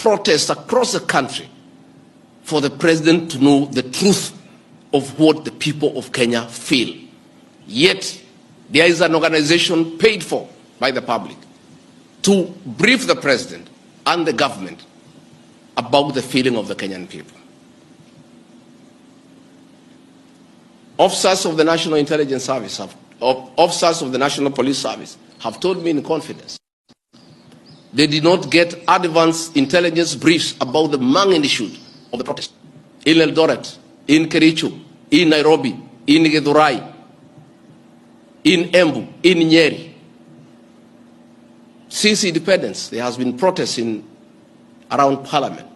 protests across the country for the president to know the truth of what the people of Kenya feel. Yet, there is an organization paid for by the public to brief the president and the government about the feeling of the Kenyan people. Officers of the National Intelligence Service, officers of the National Police Service have told me in confidence they did not get advance intelligence briefs about the magnitude of the protest in Eldoret, in Kericho, in Nairobi, in Githurai, in Embu, in Nyeri. Since independence, there has been protests around Parliament.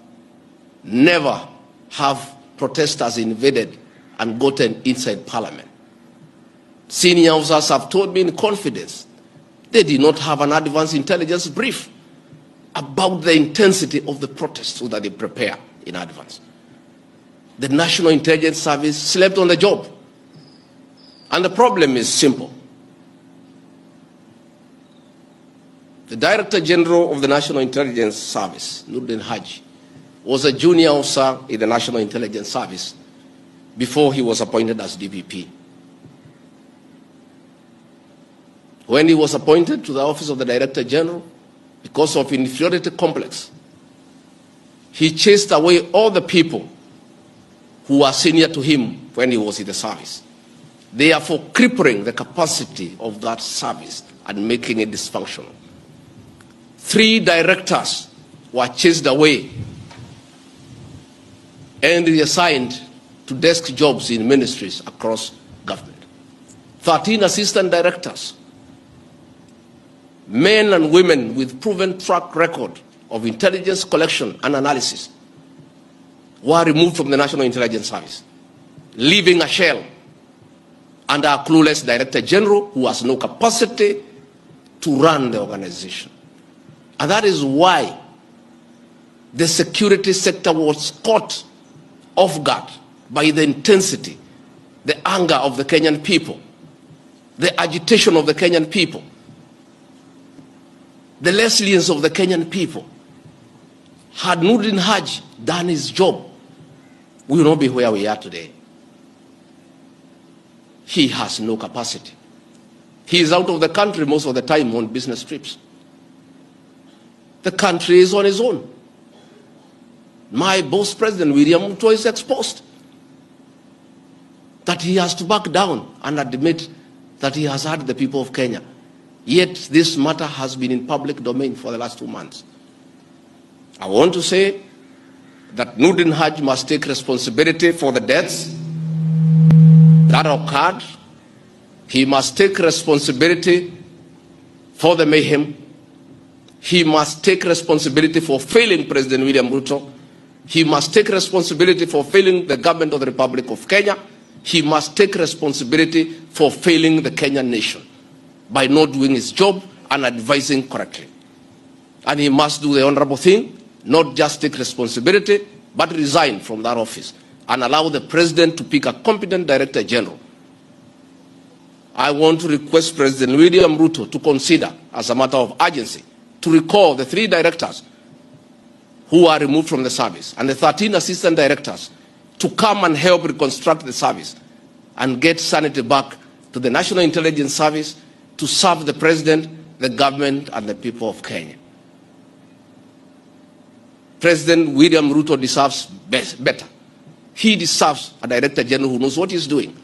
Never have protesters invaded and gotten inside Parliament. Senior officers have told me in confidence they did not have an advance intelligence brief about the intensity of the protest so that they prepare in advance. The National Intelligence Service slept on the job. And the problem is simple. The Director General of the National Intelligence Service, Noordin Haji, was a junior officer in the National Intelligence Service before he was appointed as DPP. When he was appointed to the office of the Director General, because of inferiority complex, he chased away all the people who were senior to him when he was in the service, therefore crippling the capacity of that service and making it dysfunctional. 3 directors were chased away and reassigned to desk jobs in ministries across government. 13 assistant directors, men and women with proven track record of intelligence collection and analysis, were removed from the National Intelligence Service, leaving a shell under a clueless Director General who has no capacity to run the organization. And that is why the security sector was caught off guard by the intensity, the anger of the Kenyan people, the agitation of the Kenyan people, the lessons of the Kenyan people. Had Noordin Haji done his job, we will not be where we are today. He has no capacity. He is out of the country most of the time on business trips. The country is on its own. My boss, President William Muturi, is exposed. That he has to back down and admit that he has hurt the people of Kenya. Yet this matter has been in public domain for the last 2 months. I want to say that Noordin Haji must take responsibility for the deaths that occurred. He must take responsibility for the mayhem. He must take responsibility for failing President William Ruto. He must take responsibility for failing the government of the Republic of Kenya. He must take responsibility for failing the Kenyan nation by not doing his job and advising correctly. And he must do the honorable thing, not just take responsibility, but resign from that office and allow the president to pick a competent Director General. I want to request President William Ruto to consider, as a matter of urgency, to recall the 3 directors who are removed from the service and the 13 assistant directors to come and help reconstruct the service and get sanity back to the National Intelligence Service to serve the president, the government, and the people of Kenya. President William Ruto deserves better. He deserves a Director General who knows what he's doing.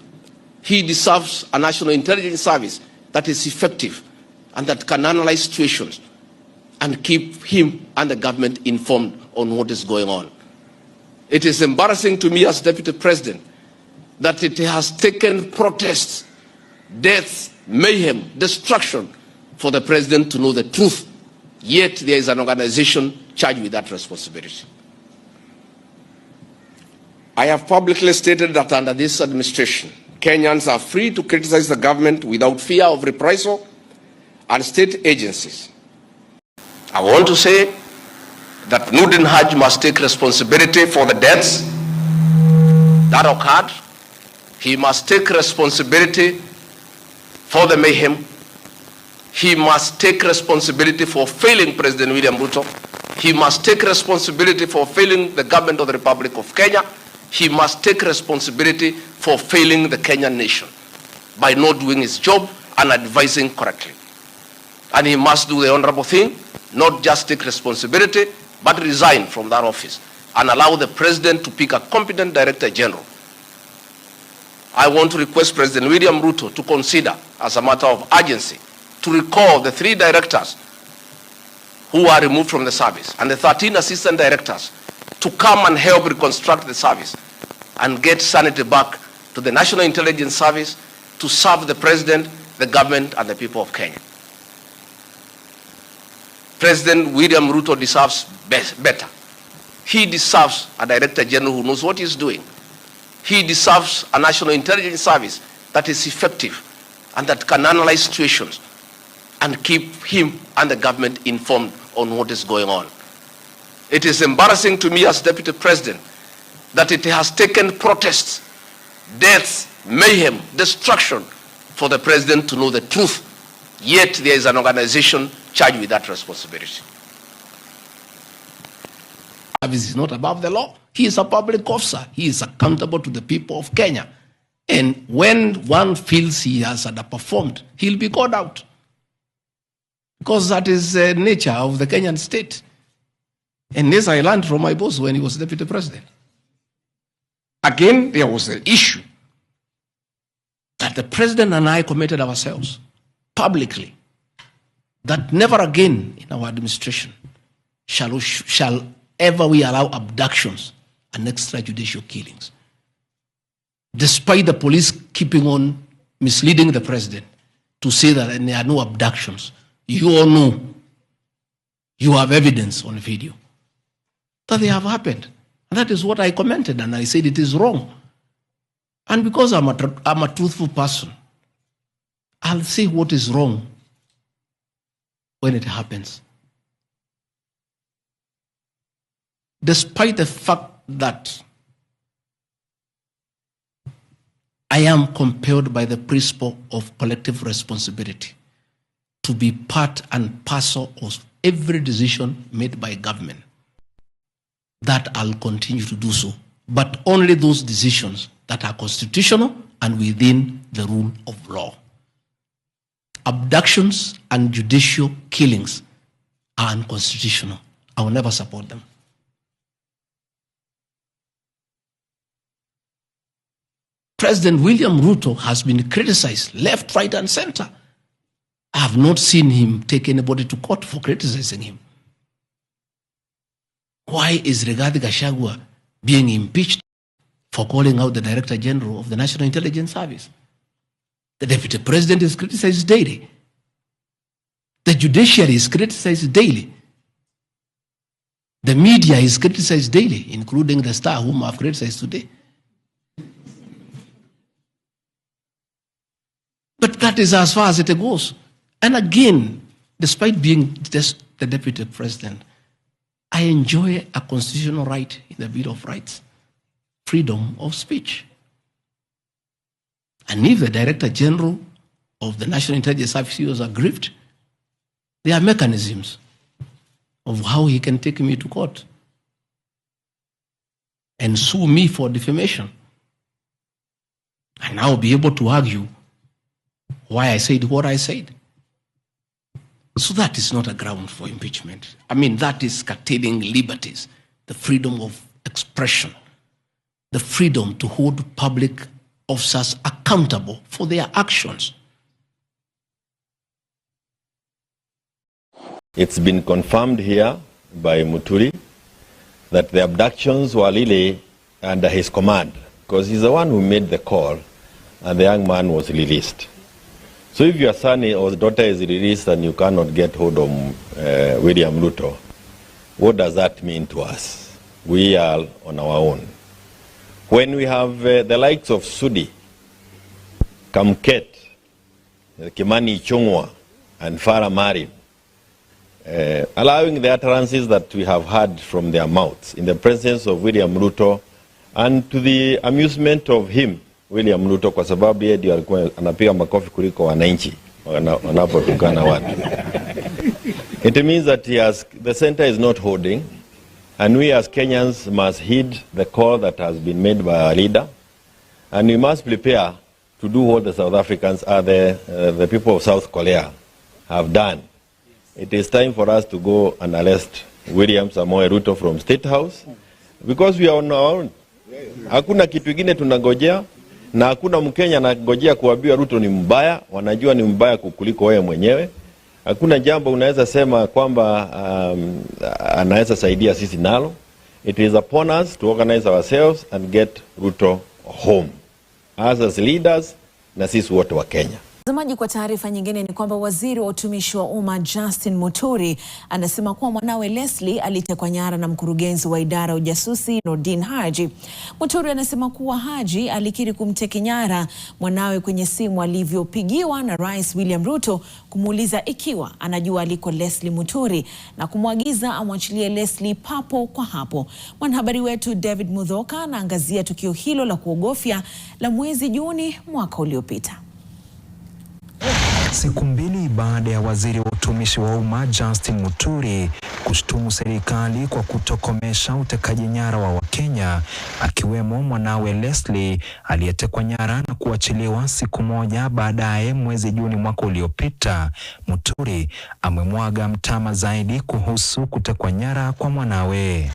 He deserves a National Intelligence Service that is effective and that can analyze situations and keep him and the government informed on what is going on. It is embarrassing to me as Deputy President that it has taken protests, deaths, mayhem, destruction for the President to know the truth. Yet there is an organization charged with that responsibility. I have publicly stated that under this administration, Kenyans are free to criticize the government without fear of reprisal and state agencies. I want to say that Noordin Haji must take responsibility for the deaths that occurred. He must take responsibility for the mayhem. He must take responsibility for failing President William Ruto. He must take responsibility for failing the government of the Republic of Kenya. He must take responsibility for failing the Kenyan nation by not doing his job and advising correctly. And he must do the honorable thing, not just take responsibility, but resign from that office and allow the president to pick a competent director general. I want to request President William Ruto to consider, as a matter of urgency, to recall the 3 directors who are removed from the service and the 13 assistant directors to come and help reconstruct the service and get sanity back to the National Intelligence Service to serve the president, the government, and the people of Kenya. President William Ruto deserves better. He deserves a director general who knows what he's doing. He deserves a National Intelligence Service that is effective and that can analyze situations and keep him and the government informed on what is going on. It is embarrassing to me as Deputy President that it has taken protests, deaths, mayhem, destruction for the President to know the truth, yet there is an organization charged with that responsibility. This is not above the law. He is a public officer. He is accountable to the people of Kenya. And when one feels he has underperformed, he'll be called out. Because that is the nature of the Kenyan state. And this I learned from my boss when he was Deputy President. Again, there was an issue that the President and I committed ourselves publicly that never again in our administration shall ever we allow abductions and extrajudicial killings. Despite the police keeping on misleading the President to say that there are no abductions, you all know, you have evidence on video that they have happened. And that is what I commented, and I said it is wrong. And because I'm a truthful person, I'll say what is wrong when it happens. Despite the fact that I am compelled by the principle of collective responsibility to be part and parcel of every decision made by government, that I'll continue to do so, but only those decisions that are constitutional and within the rule of law. Abductions and judicial killings are unconstitutional. I will never support them. President William Ruto has been criticized left, right, and center. I have not seen him take anybody to court for criticizing him. Why is Rigathi Gachagua being impeached for calling out the Director General of the National Intelligence Service? The Deputy President is criticized daily. The judiciary is criticized daily. The media is criticized daily, including the Star, whom I have criticized today. But that is as far as it goes. And again, despite being just the Deputy President, I enjoy a constitutional right in the Bill of Rights, freedom of speech. And if the Director General of the National Intelligence Service was aggrieved, there are mechanisms of how he can take me to court and sue me for defamation. And I will be able to argue why I said what I said. So that is not a ground for impeachment. I mean, that is curtailing liberties, the freedom of expression, the freedom to hold public officers accountable for their actions. It's been confirmed here by Muturi that the abductions were really under his command, because he's the one who made the call and the young man was released. So if your son or daughter is released and you cannot get hold of William Ruto, what does that mean to us? We are on our own. When we have the likes of Sudi, Kamket, Kimani Ichung'wah, and Farah Marin, allowing the utterances that we have heard from their mouths in the presence of William Ruto, and to the amusement of him, William Ruto, kwa sababu yeye ndio alikuwa anapiga makofi kuliko wananchi wanapotukana watu. It means that the center is not holding, and we as Kenyans must heed the call that has been made by our leader, and we must prepare to do what the South Africans the people of South Korea have done. It is time for us to go and arrest William Samoei Ruto from State House, because we are on our own. Hakuna kitu kingine tunangojea, na hakuna Mkenya anangojea kuambiwa Ruto ni mbaya. Wanajua ni mbaya kuliko wewe mwenyewe. Hakuna jambo unaweza sema kwamba anaweza saidia sisi nalo. It is upon us to organize ourselves and get Ruto home as leaders na sisi wote wa Kenya. Mtazamaji, kwa taarifa nyingine ni kwamba waziri wa utumishi wa umma Justin Muturi anasema kuwa mwanawe Leslie alitekwa nyara na mkurugenzi wa idara ya ujasusi Noordin Haji. Muturi anasema kuwa Haji alikiri kumteka nyara mwanawe kwenye simu alivyopigiwa na Rais William Ruto kumuuliza ikiwa anajua aliko Leslie Muturi na kumwagiza amwachilie Leslie papo kwa hapo. Mwanahabari wetu David Mudhoka anaangazia tukio hilo la kuogofya la mwezi Juni mwaka uliopita. Siku mbili baada ya waziri wa utumishi wa umma Justin Muturi kushtumu serikali kwa kutokomesha utekaji nyara wa Wakenya, akiwemo mwanawe Leslie aliyetekwa nyara na kuachiliwa siku moja baadaye mwezi Juni mwaka uliopita, Muturi amemwaga mtama zaidi kuhusu kutekwa nyara kwa mwanawe.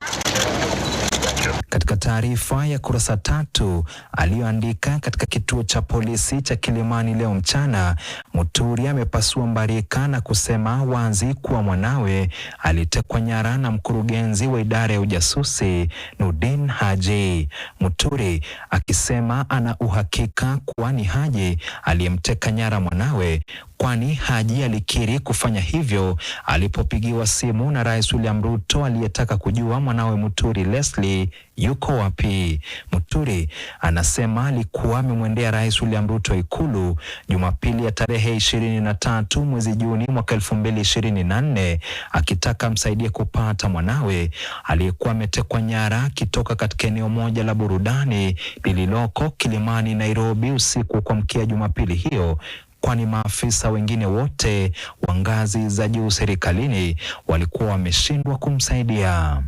Katika taarifa ya kurasa 3 aliyoandika katika kituo cha polisi cha Kilimani leo mchana, Muturi amepasua mbarika na kusema wazi kuwa mwanawe alitekwa nyara na mkurugenzi wa idara ya ujasusi Noordin Haji. Muturi akisema ana uhakika kuwa ni Haji aliyemteka nyara mwanawe, kwani Haji alikiri kufanya hivyo alipopigiwa simu na Rais William Ruto aliyetaka kujua mwanawe Muturi Leslie yuko wapi. Muturi anasema alikuwa amemwendea Rais William Ruto Ikulu Jumapili ya tarehe 23 mwezi Juni mwaka 2024 akitaka msaidie kupata mwanawe aliyekuwa ametekwa nyara kitoka katika eneo moja la burudani lililoko Kilimani, Nairobi usiku kwa mkia Jumapili hiyo, kwani maafisa wengine wote wa ngazi za juu serikalini walikuwa wameshindwa kumsaidia.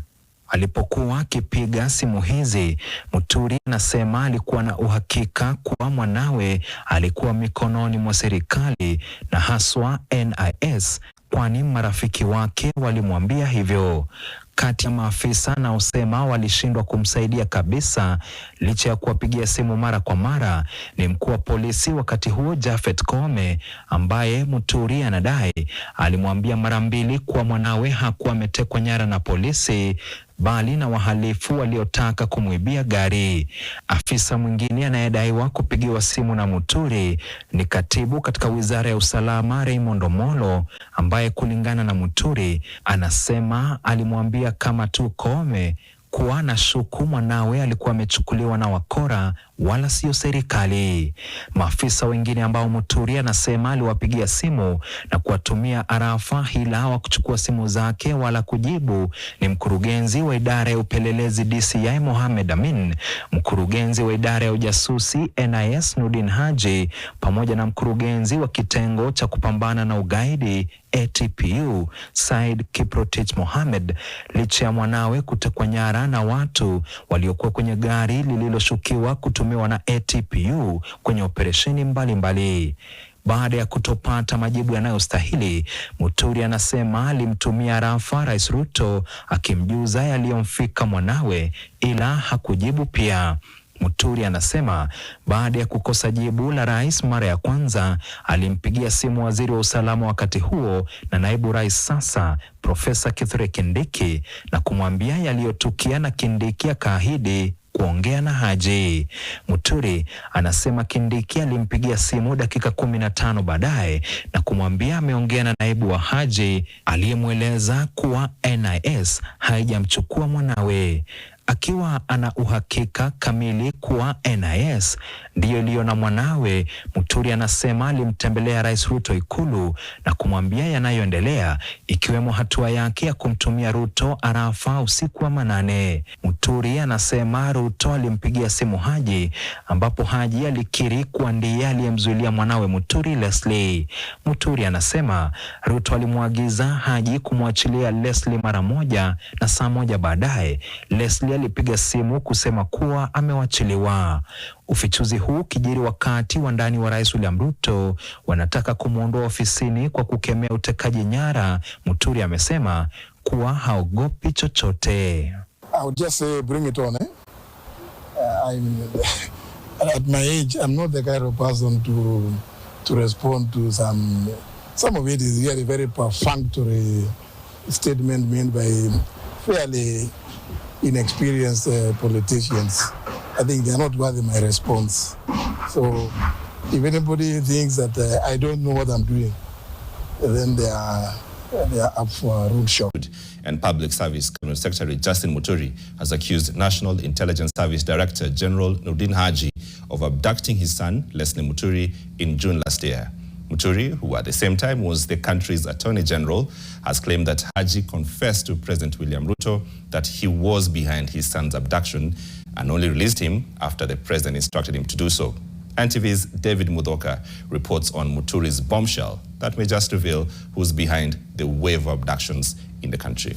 Alipokuwa akipiga simu hizi, Muturi anasema alikuwa na uhakika kuwa mwanawe alikuwa mikononi mwa serikali na haswa NIS, kwani marafiki wake walimwambia hivyo. Kati ya maafisa na usema walishindwa kumsaidia kabisa licha ya kuwapigia simu mara kwa mara ni mkuu wa polisi wakati huo Japhet Koome, ambaye Muturi anadai alimwambia mara mbili kuwa mwanawe hakuwa ametekwa nyara na polisi bali na wahalifu waliotaka kumwibia gari. Afisa mwingine anayedaiwa kupigiwa simu na Muturi ni katibu katika wizara ya usalama Raymond Omolo, ambaye kulingana na Muturi anasema alimwambia kama tu Koome kuwa na shuku mwanawe alikuwa amechukuliwa na wakora wala sio serikali. Maafisa wengine ambao Muturi anasema aliwapigia simu na kuwatumia arafa ila wa kuchukua simu zake wala kujibu ni mkurugenzi wa idara ya upelelezi DCI Mohamed Amin, mkurugenzi wa idara ya ujasusi NIS Noordin Haji, pamoja na mkurugenzi wa kitengo cha kupambana na ugaidi ATPU Said Kiprotich Mohamed, licha ya mwanawe kutekwa nyara na watu waliokuwa kwenye gari lililoshukiwa kutumiwa na ATPU kwenye operesheni mbalimbali. Baada ya kutopata majibu yanayostahili, Muturi anasema alimtumia arafa Rais Ruto akimjuza yaliyomfika mwanawe ila hakujibu pia. Muturi anasema baada ya kukosa jibu la rais mara ya kwanza, alimpigia simu waziri wa usalama wakati huo na naibu rais sasa Profesa Kithure Kindiki na kumwambia yaliyotukia, na Kindiki akaahidi kuongea na Haji. Muturi anasema Kindiki alimpigia simu dakika 15 baadaye na kumwambia ameongea na naibu wa Haji aliyemweleza kuwa NIS haijamchukua mwanawe. Akiwa ana uhakika kamili kuwa NIS ndiyo iliyo na mwanawe, Muturi anasema alimtembelea Rais Ruto Ikulu na kumwambia yanayoendelea, ikiwemo hatua yake ya kumtumia Ruto arafa usiku wa manane. Muturi anasema Ruto alimpigia simu Haji, ambapo Haji alikiri kuwa ndiye aliyemzuilia mwanawe Muturi Leslie. Muturi anasema Ruto alimwagiza Haji kumwachilia Leslie mara moja, na saa moja baadaye Leslie alipiga simu kusema kuwa amewachiliwa. Ufichuzi huu kijiri wakati wa ndani wa Rais William Ruto wanataka kumuondoa ofisini kwa kukemea utekaji nyara. Muturi amesema kuwa haogopi chochote. I would just say bring it on. At my age, I'm not the kind of person to respond to some of it is really very perfunctory statement made by fairly inexperienced politicians. I think they're not worthy my response. So if anybody thinks that I don't know what I'm doing, then they are up for a rude shock. And Public Service Cabinet Secretary Justin Muturi has accused National Intelligence Service Director General Noordin Haji of abducting his son, Leslie Muturi, in June last year. Muturi, who at the same time was the country's Attorney General, has claimed that Haji confessed to President William Ruto that he was behind his son's abduction and only released him after the president instructed him to do so. NTV's David Mudoka reports on Muturi's bombshell that may just reveal who's behind the wave of abductions in the country.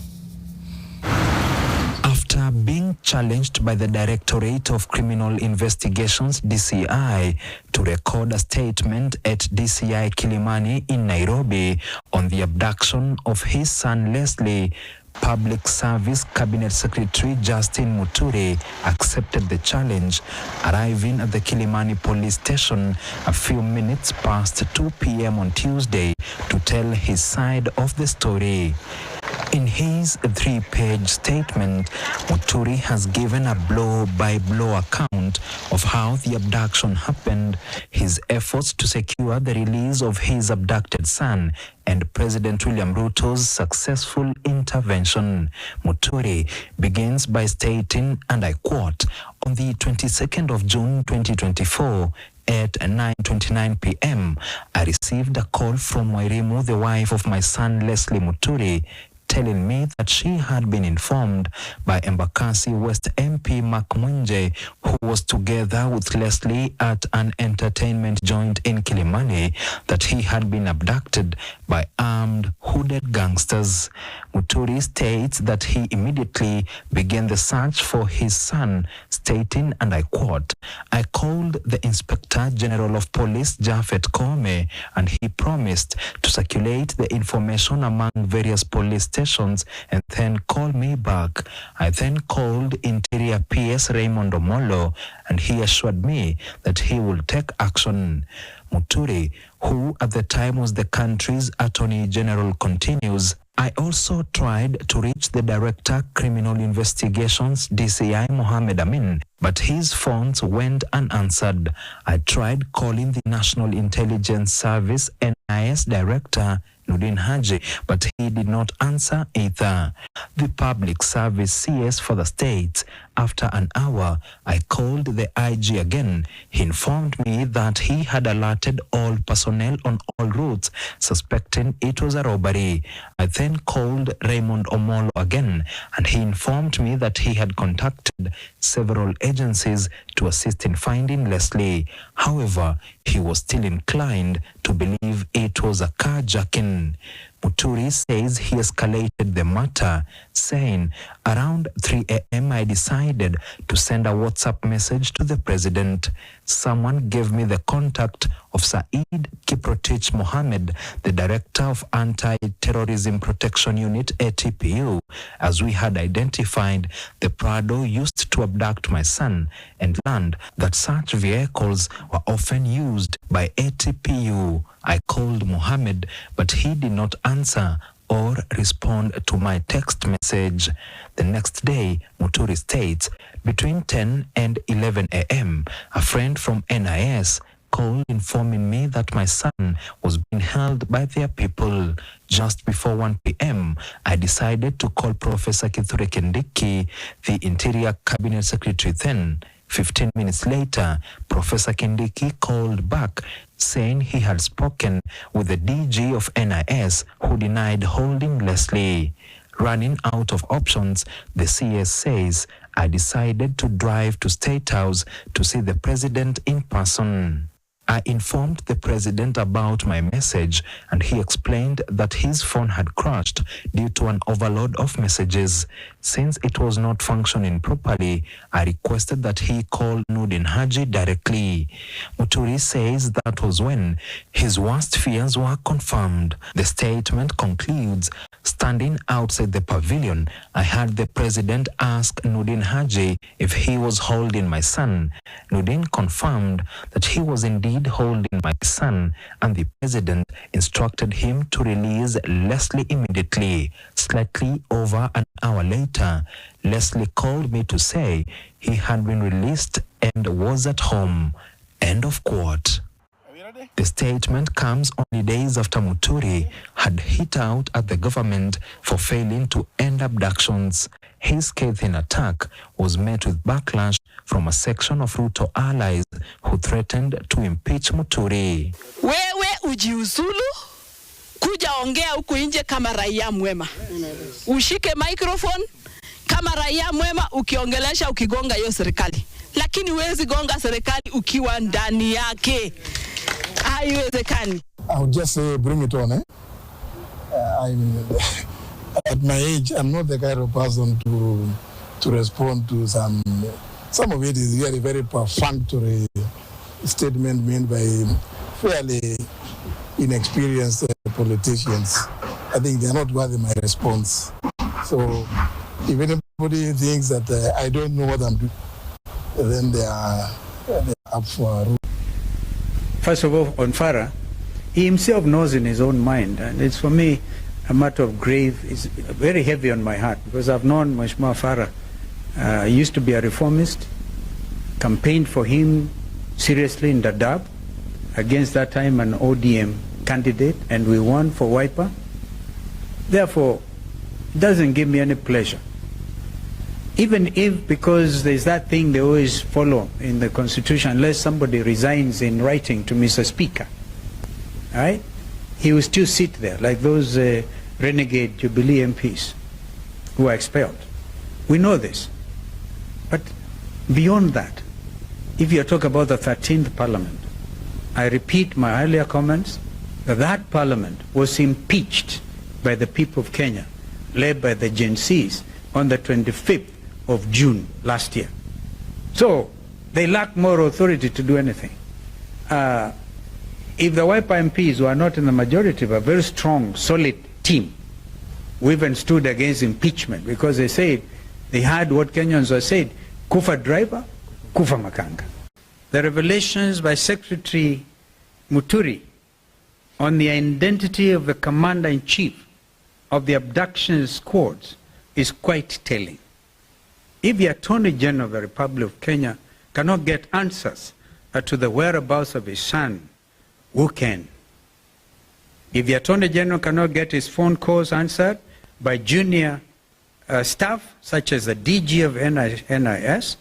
After being challenged by the Directorate of Criminal Investigations, DCI, to record a statement at DCI Kilimani in Nairobi on the abduction of his son Leslie, Public Service Cabinet Secretary Justin Muturi accepted the challenge, arriving at the Kilimani police station a few minutes past 2 p.m. on Tuesday to tell his side of the story. In his 3-page statement, Muturi has given a blow-by-blow account of how the abduction happened, his efforts to secure the release of his abducted son, and President William Ruto's successful intervention. Muturi begins by stating, and I quote, "On the 22nd of June 2024, at 9:29 p.m., I received a call from Wairimu, the wife of my son Leslie Muturi, telling me that she had been informed by Embakasi West MP Mark Mwinje, who was together with Leslie at an entertainment joint in Kilimani, that he had been abducted by armed, hooded gangsters." Muturi states that he immediately began the search for his son, stating, and I quote, "I called the Inspector General of Police, Japhet Koome, and he promised to circulate the information among various police stations and then call me back. I then called Interior PS Raymond Omolo, and he assured me that he will take action." Muturi, who at the time was the country's Attorney General, continues, "I also tried to reach the Director Criminal Investigations, DCI Mohammed Amin, but his phones went unanswered. I tried calling the National Intelligence Service NIS Director Noordin Haji, but he did not answer either. The Public Service CS for the state. After an hour, I called the IG again. He informed me that he had alerted all personnel on all routes, suspecting it was a robbery. I then called Raymond Omolo again, and he informed me that he had contacted several agencies to assist in finding Leslie. However, he was still inclined to believe it was a carjacking. Muturi says he escalated the matter, saying, "Around 3 a.m. I decided to send a WhatsApp message to the president. Someone gave me the contact of Saeed Kiprotich Mohammed, the director of Anti-Terrorism Protection Unit, ATPU, as we had identified the Prado used to abduct my son and learned that such vehicles were often used by ATPU. I called Mohammed, but he did not answer or respond to my text message." The next day, Muturi states, between 10 and 11 a.m., a friend from NIS called informing me that my son was being held by their people. Just before 1 p.m., I decided to call Professor Kithure Kindiki, the Interior Cabinet Secretary then. 15 minutes later, Professor Kindiki called back, saying he had spoken with the DG of NIS, who denied holding Leslie. Running out of options, the CS says, I decided to drive to State House to see the president in person. I informed the president about my message, and he explained that his phone had crashed due to an overload of messages. Since it was not functioning properly, I requested that he call Noordin Haji directly. Muturi says that was when his worst fears were confirmed. The statement concludes, standing outside the pavilion, I heard the president ask Noordin Haji if he was holding my son. Noordin confirmed that he was indeed holding my son, and the president instructed him to release Leslie immediately. Slightly over an hour later, Leslie called me to say he had been released and was at home. End of quote. The statement comes only days after Muturi had hit out at the government for failing to end abductions. His scathing attack was met with backlash from a section of Ruto allies who threatened to impeach Muturi. Wewe ujiuzulu, kuja ongea huku nje kama raia mwema. Ushike microphone kama raia mwema ukiongelesha ukigonga hiyo serikali. Lakini huwezi gonga serikali ukiwa ndani yake. Haiwezekani. I would just say bring it on. At my age, I'm not the kind of person to respond to some of it is really very perfunctory statement made by fairly inexperienced politicians. I think they're not worthy my response. So if anybody thinks that I don't know what I'm doing, then they are up for a rule. First of all, on Farah, he himself knows in his own mind, and it's for me a matter of grave, it's very heavy on my heart, because I've known Mheshimiwa Farah. He used to be a reformist, campaigned for him seriously in Dadaab, against that time an ODM candidate, and we won for Wiper. Therefore, it doesn't give me any pleasure. Even if, because there's that thing they always follow in the Constitution, unless somebody resigns in writing to Mr. Speaker, right? He will still sit there, like those renegade Jubilee MPs who are expelled. We know this. But beyond that, if you talk about the 13th Parliament, I repeat my earlier comments, that Parliament was impeached by the people of Kenya, led by the Gen Zs, on the 25th of June last year. So they lack moral authority to do anything. If the Wiper MPs were not in the majority, but a very strong, solid team, we even stood against impeachment, because they said, they had what Kenyans were said, kufa driver, kufa makanga. The revelations by Secretary Muturi on the identity of the commander-in-chief of the abduction squads is quite telling. If the Attorney General of the Republic of Kenya cannot get answers to the whereabouts of his son, who can? If the Attorney General cannot get his phone calls answered by junior staff, such as the DG of NIS,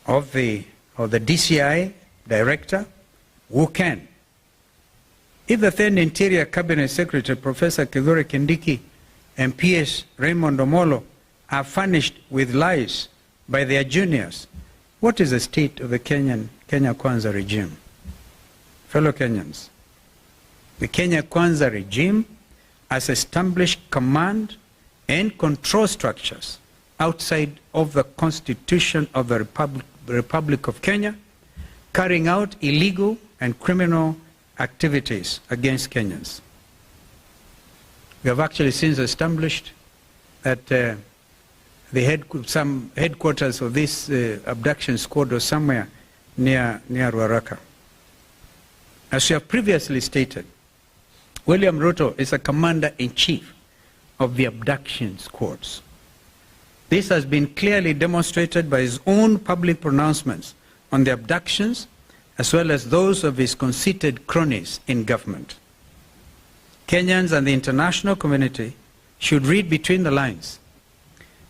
of the DCI director, who can? If the then Interior Cabinet Secretary, Professor Kithure Kindiki, and PS Raymond Omolo are furnished with lies by their juniors, what is the state of the Kenya Kwanza regime? Fellow Kenyans, the Kenya Kwanza regime has established command and control structures outside of the Constitution of the Republic of Kenya, carrying out illegal and criminal activities against Kenyans. We have actually since established that some headquarters of this abduction squad was somewhere near Ruaraka. As we have previously stated, William Ruto is a commander-in-chief of the abduction squads. This has been clearly demonstrated by his own public pronouncements on the abductions as well as those of his conceited cronies in government. Kenyans and the international community should read between the lines.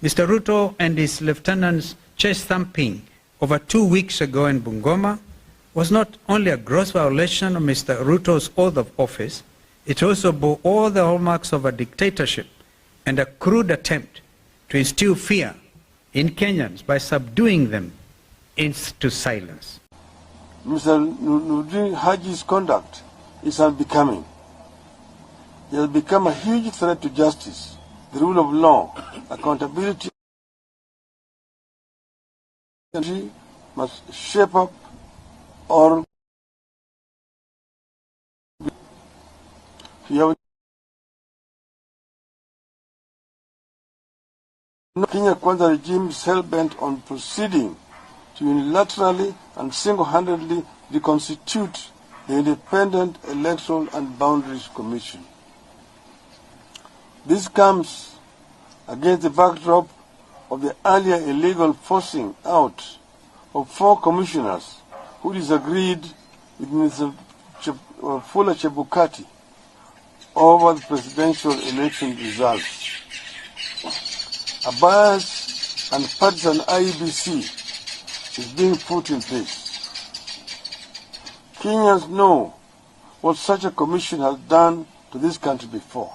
Mr. Ruto and his lieutenants' chest thumping over 2 weeks ago in Bungoma was not only a gross violation of Mr. Ruto's oath of office, it also bore all the hallmarks of a dictatorship and a crude attempt to instill fear in Kenyans by subduing them into silence. Mr. Noordin Haji's conduct is unbecoming. He has become a huge threat to justice, the rule of law, accountability. Country must shape up or Kenya Kwanza regime is hell-bent on proceeding to unilaterally and single-handedly reconstitute the Independent Electoral and Boundaries Commission. This comes against the backdrop of the earlier illegal forcing out of 4 commissioners who disagreed with Mr. Fuller Chebukati over the presidential election results. A biased and partisan IEBC is being put in place. Kenyans know what such a commission has done to this country before.